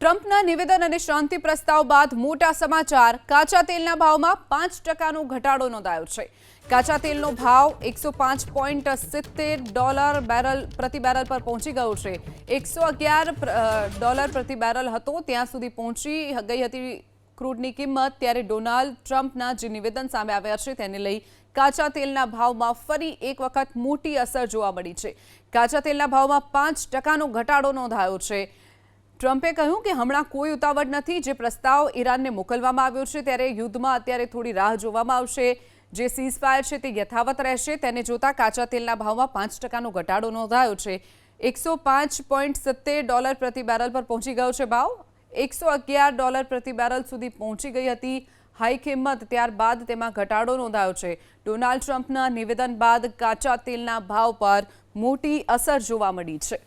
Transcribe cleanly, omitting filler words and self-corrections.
ટ્રમ્પના નિવેદન અને શાંતિ પ્રસ્તાવ બાદ મોટા સમાચાર। કાચા તેલના ભાવમાં 5% ઘટાડો નોંધાયો છે। કાચા તેલનો ભાવ $105.70 પ્રતિ બેરલ પર પહોંચી ગયો છે। $111 પ્રતિ બેરલ હતો ત્યાં સુધી પહોંચી ગઈ હતી ક્રૂડની કિંમત। ત્યારે ડોનાલ્ડ ટ્રમ્પના જે નિવેદન સામે આવ્યા છે તેને લઈ કાચા તેલના ભાવમાં ફરી એક વખત મોટી અસર જોવા મળી છે। કાચા તેલના ભાવમાં 5%નો ઘટાડો નોંધાયો છે। ટ્રમ્પે કહ્યું કે હમણાં કોઈ ઉતાવળ નથી। જે પ્રસ્તાવ ઈરાનને મોકલવામાં આવ્યો છે ત્યારે યુદ્ધમાં અત્યારે થોડી રાહ જોવામાં આવશે। જે સીઝફાયર છે તે યથાવત રહેશે। તેને જોતા કાચા તેલના ભાવમાં 5%નો ઘટાડો નોંધાયો છે। $105.70 પ્રતિ બેરલ પર પહોંચી ગયો છે ભાવ। $111 પ્રતિ બેરલ સુધી પહોંચી ગઈ હતી હાઈ કિંમત। ત્યારબાદ તેમાં ઘટાડો નોંધાયો છે। ડોનાલ્ડ ટ્રમ્પના નિવેદન બાદ કાચા તેલના ભાવ પર મોટી અસર જોવા મળી છે।